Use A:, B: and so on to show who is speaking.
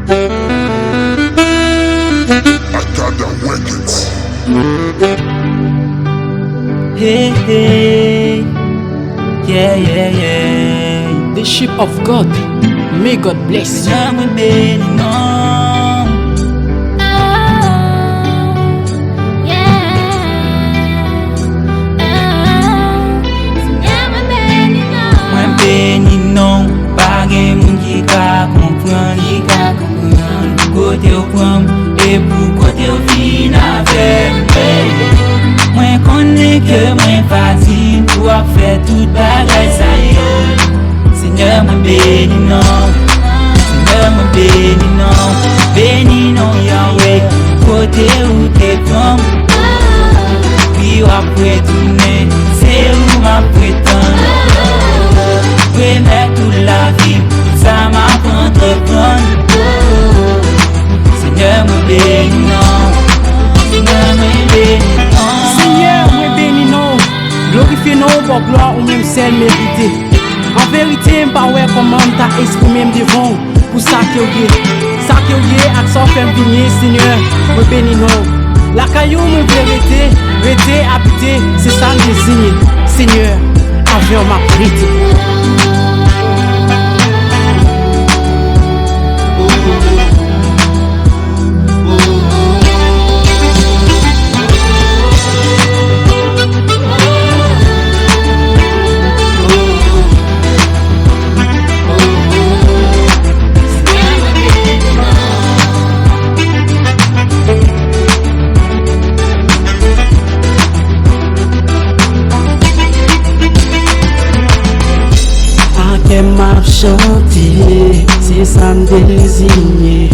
A: Hey, hey, yeah, yeah, yeah.
B: The sheep of God, may God bless you.
A: Côté au point et pour côté au fin avec moi connais que moi facile pour faire toute bagaille ça y Seigneur me bénis non Seigneur me bénis non bénis non Yahweh côté où t'es comme puis après tourner c'est où ma prétendre remettre toute la vie ça m'a entreprendre Seigneur me bénis non
B: Seigneur me bénis non glorifiez non pour gloire ou même celle méritée. En vérité, m'pas ouais comment t'as exprimé devant pour ça que vous avec ça fait venir Seigneur me bénis non. La caillou me vérité, vérité habité, c'est ça le désigné. Seigneur, envers ma vérité.
C: M'a chanté, c'est ça me désigné.